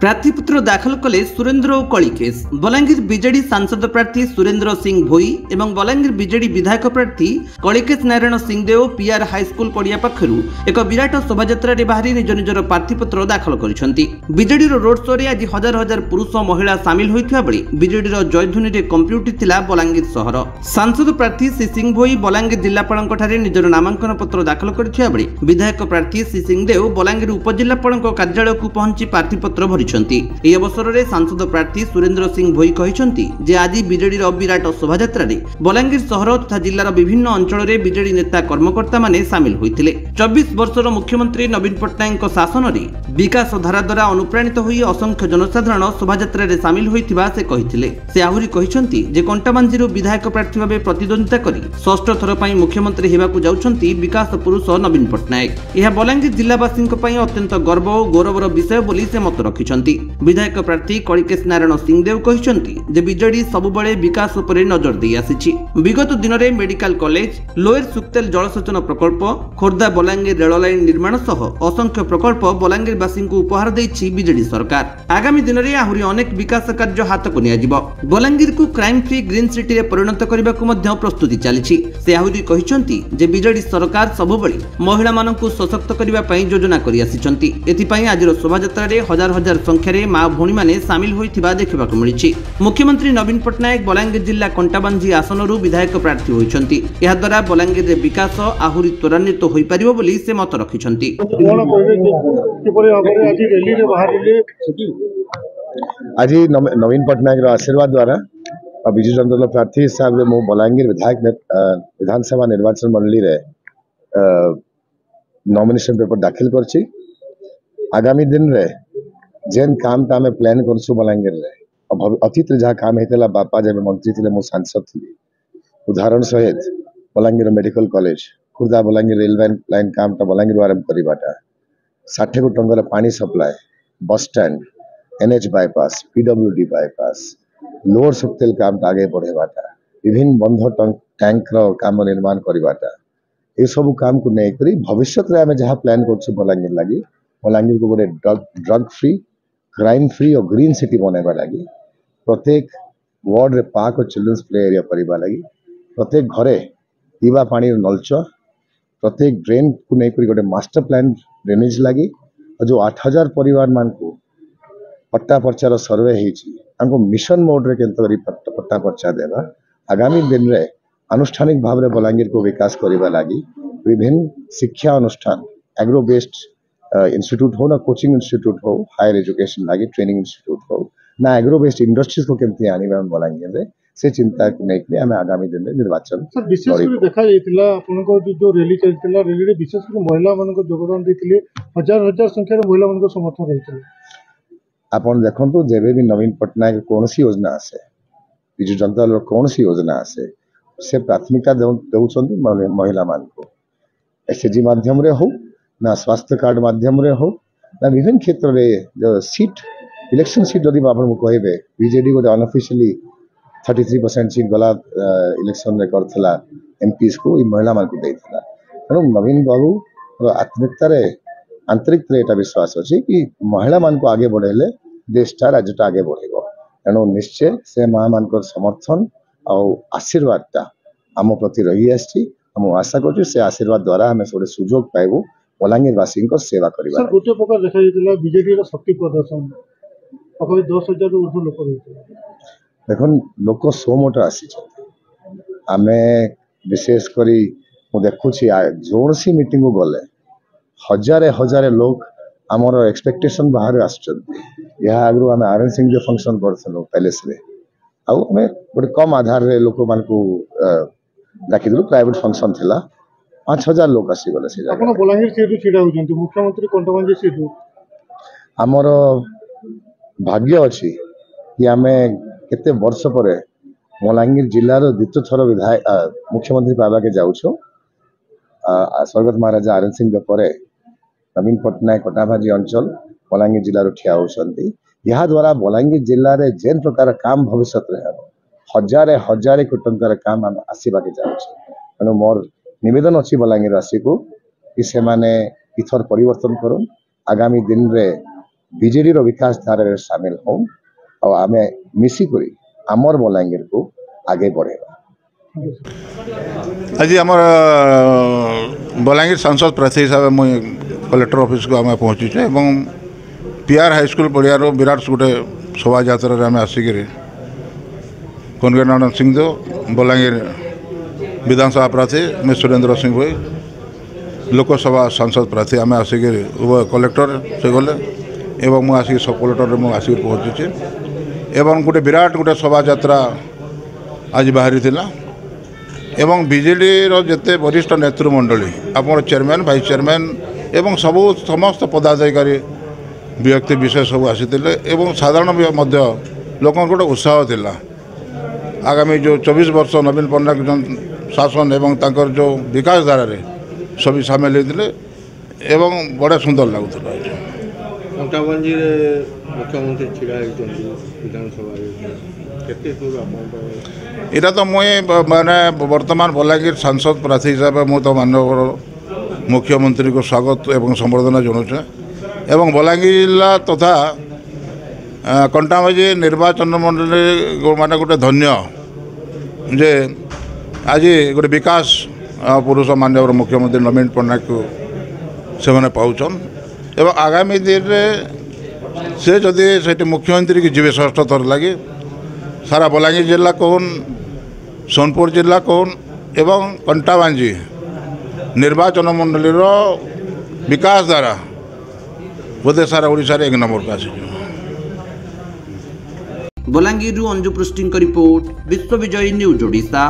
प्रार्थीपत्र दाखल कले सुरेन्द्र और कलिकेश। बलांगीर बीजेडी सांसद प्रार्थी सुरेन्द्र सिंह भोई एवं बलांगीर बीजेडी विधायक प्रार्थी कलिकेश नारायण सिंहदेव पीआर हाईस्कल पड़िया पाखु एक विराट शोभायात्रा बाहरी निज निजर प्रार्थीपत्र दाखल करिसेंती। बीजेडी रोड शो रे आज हजार हजार पुरुष और महिला सामिल होइथिबा बेले बीजेडी जयध्वनि रे कंपी उठिथिला बलांगीर शहर। सांसद प्रार्थी श्री सिंह भोई बलांगीर जिलापाल निजर नामांकन पत्र दाखल करथिबा बेले विधायक प्रार्थी श्री सिंहदेव बलांगीर उपजिलापाल कार्यालय को पहुंची प्रार्थीपत्र भरी। ଏହି ଅବସରରେ ସାଂସଦ ପ୍ରାର୍ଥୀ ସୁରେନ୍ଦ୍ର ସିଂହ ଭୋଇ କହିଛନ୍ତି ଯେ ଆଜି ବିଜେଡିର ବିରାଟ ଶୋଭାଯାତ୍ରାରେ ବଲାଙ୍ଗୀର ସହର ତଥା ଜିଲ୍ଲାର ବିଭିନ୍ନ ଅଞ୍ଚଳରେ ବିଜେଡି ନେତା କର୍ମକର୍ତ୍ତାମାନେ ସାମିଲ ହୋଇଥିଲେ। 24 ବର୍ଷର ମୁଖ୍ୟମନ୍ତ୍ରୀ ନବୀନ ପଟ୍ଟନାୟକଙ୍କ ଶାସନରେ ବିକାଶ ଧାରା ଦ୍ୱାରା ଅନୁପ୍ରାଣିତ ହୋଇ ଅସଂଖ୍ୟ ଜନସାଧାରଣ ଶୋଭାଯାତ୍ରାରେ ସାମିଲ ହୋଇଥିବା ସେ କହିଥିଲେ। ସେ ଆହୁରି କହିଛନ୍ତି ଯେ କଣ୍ଟାବାଞ୍ଜିରୁ ବିଧାୟକ ପ୍ରାର୍ଥୀ ଭାବେ ପ୍ରତିଦ୍ୱନ୍ଦ୍ୱିତା କରି ଷଷ୍ଠ ଥର ପାଇଁ ମୁଖ୍ୟମନ୍ତ୍ରୀ ହେବାକୁ ଯାଉଛନ୍ତି ବିକାଶ ପୁରୁଷ ନବୀନ ପଟ୍ଟନାୟକ। ଏହା ବଲାଙ୍ଗୀର ଜିଲ୍ଲାବାସୀଙ୍କ ପାଇଁ ଅତ୍ୟନ୍ତ ଗର୍ବ ଓ ଗୌରବର ବିଷୟ ବୋଲି ସେ ମତ ରଖିଛନ୍ତି। विधायक प्रार्थी कलिकेश नारायण सिंहदेव कहते जे बीजेडी सबुबले विकास उपरे नजर दे आसीछि। विगत दिन में मेडिकल कॉलेज, लोयर सुक्तेल जलसेचन प्रकल्प, खोर्धा बलांगीर रेल लाइन निर्माण सह असंख्य प्रकल्प बलांगीरवासी को उपहार देछि बीजेडी सरकार। आगामी दिन में आहुरी अनेक विकास कार्य हाथ को नियाजिबो। बलांगीर को क्राइम फ्री ग्रीन सिटी रे परिणत करने को मध्य प्रस्तुति चली। से आहुरी कहते जे बीजेडी सरकार सबुबले महिला माननकु सशक्त करने पई योजना करि आसीछंती। एथिपई आजिर शोभायात्रा रे हजार हजार संख्यार माँ भौणी माने सामिल होइथिबा देखिबाकु मिलिछि। मुख्यमंत्री नवीन पट्टनायक बलांगीर जिला कंटाबांजी आसनरू विधायक प्रार्थी होइछंती। एहा द्वारा बलांगीर रे विकास आहुरी त्वरान्वित होई परिबो बोली से मत रखिछंती। आज नवीन पट्टनायक आशीर्वाद द्वारा विजु जनता दल प्रार्थी हिसाब से मो बलांगीर विधायक विधानसभा निर्वाचन मंडली रे नॉमिनेशन पेपर दाखिल करछि। आगामी दिन रे जेन काम ता में प्लान करसु बलांगीर रे अतीत जहाँ काम होता बापा जब मंत्री थे मो सांसद थी उदाहरण सहित Balangir medical college, Khurda Balangir rail line काम ता बलांगीर आरंभ करवाटा, 60 कोटी टंकार पानी supply, bus stand, NH bypass, PWD bypass, lower Suktel काम ता आगे बढ़ेवाटा, विभिन्न बंध टैंक रो काम निर्माण करवाटा, ये सब काम को नहीं करी भविष्य में आम जहाँ प्लान कर बलांगीर लगी बलांगीर को गोटे ड्रग फ्री, क्राइम फ्री और ग्रीन सिटी बनवा लगी, प्रत्येक वार्ड रे पार्क और चिल्ड्रंस प्ले एरिया करवा लगी, प्रत्येक घरे पीवा पानी नलच, प्रत्येक ड्रेन को नहीं गोटे मास्टर प्लान ड्रेनेज लगी और जो 8000 परिवार मान को पट्टा पर्चार सर्वे हो मिशन मोड रे केंतरी पट्टा पर्चा देवा। आगामी दिन रे आनुष्ठानिक भाव में बलांगीर को विकास करने लगी विभिन्न शिक्षा अनुष्ठान एग्रो बेस्ड इंस्टीट्यूट हो ना कोचिंग इंस्टीट्यूट हो, हायर एजुकेशन लगी ट्रेनिंग इंस्टीट्यूट हो ना एग्रो बेस्ड इंडस्ट्रीज को केमती आनिबा बलांगीर रे से चिंता नहीं आम आगामी दिन में निर्वाचन विशेष देखा जो रैली चलता रैली रे विशेष महिला मान योगदान देते हजार हजार संख्यार महिला मान समर्थन रही। आपन देखो जेबे भी नवीन पट्टनायक कौन सी योजना आसे विजु जनता दल कौन सी योजना आसे से प्राथमिकता दौरान महिला मान को एसएचजी माध्यम रे हो ना स्वास्थ्य कार्ड माध्यम रे हो ना विभिन्न क्षेत्र रे जो सीट इलेक्शन सीट जदि आप कहे बीजेडी गोटे अनऑफिशियली 33% सीट गला इलेक्शन रे करथला एमपीस को महिला मान को देथला। तेणु नवीन बाबू आत्मिकता रे आंतरिक एटा विश्वास अच्छी कि महिला मान को आगे बढ़ेले देशटा राज्यटा आगे बढ़ेगा। तेणु निश्चय से माँ मान समर्थन और आशीर्वाद आम प्रति रही आसी आशा कर आशीर्वाद द्वारा आम सब सुजोग पाइबू बलांगीरवासी सेवा करबा। गोटे प्रकार देखा बीजेडी शक्ति प्रदर्शन 10,000 ऊर्ध्व लोक देख लोक सोमोट आसी आमे विशेष करी देखुची जोन सी मीटिंग को गले हजारे हजारे लोग आमर एक्सपेक्टेशन बाहर आगु आम आरएन सिंह जो फंक्शन करूँ पैलेस रे आमे गोटे कम आधार रे लोक मान को डाकिलु प्राइवेट फंक्शन थिला 5,000 लोग आसीगले से आपण बलांगीर सीटू छिडा होजंती मुख्यमंत्री कंटबांजी सीटू आमर भाग्य अच्छी कि आमे केते वर्ष पर बलांगीर जिलार द्वितीय थर विधायक मुख्यमंत्री पावा के जाउछो। स्वर्गत महाराजा आरएन सिंह पर नवीन पट्टनायक कटाभाजी अंचल बलांगीर जिलार ठिया होछंती। यहा द्वारा बलांगीर जिले में जेन प्रकार काम भविष्य में हजारे हजारे कोटी टंकार काम आसवा के जाउछे। तेणु मोर निवेदन अच्छी बलांगीरवासी को कि से माने इथर परिवर्तन करन आगामी दिन रे बीजेडी रो विकास धारा रे शामिल हो और आमे मिसिक आमर बलांगीर को आगे बढ़ेगा। आज आम बलांगीर सांसद प्रार्थी हिसाब से मुझे कलेक्टर ऑफिस को आम पहुँचे पीआर हाईस्कूल पड़ियार विराट गोटे शोभा यात्रा आम आसिक कनकनारायण सिंहदेव बलांगीर विधानसभा प्रार्थी मैं सुरेंद्र सिंह भोई लोकसभा सांसद प्रार्थी आम आसिक कलेक्टर से गले एवं मुझे आसिक सब कलेक्टर मुझे आसिक पहुँची एवं गोटे विराट गोटे शोभा यात्रा आज बाहरी थिला एवं बीजेडी जिते वरिष्ठ नेतृमंडली आप चेयरमैन वाइस चेयरमैन एवं सबू समस्त पदाधिकारी व्यक्ति विशेष सब आसी साधारण लोक गोटे उत्साह थिला आगामी जो 24 वर्ष नवीन पट्टनायक शासन एवं तांकर जो विकास धारा रे सभी सामिल होते एवं बड़ा सुंदर लगुला। मुख्यमंत्री छिड़ा विधानसभा यहाँ तो मुझे माने वर्तमान बलांगीर सांसद प्रार्थी हिसाब से मुझे तो मानव मुख्यमंत्री को स्वागत एवं संबर्धना जनाऊे एवं बलांगीर जिला तथा कंटाबाजी निर्वाचन मंडली माने गोटे धन्य जे आज गोटे विकास पुरुष मानव मुख्यमंत्री नवीन पट्टनायक को से पाउछन एवं आगामी दिन में से जदि से मुख्यमंत्री की जीवे षष्ठ थर लगे सारा बलांगीर जिला कहन सोनपुर जिला कहन एवं कंटाबांजी निर्वाचन मंडली विकास द्वारा बोधे सारा ओडिशा रे 1 नंबर का बलांगीर अंजु पृष्टि रिपोर्ट विश्व विजय न्यूज ओडिशा।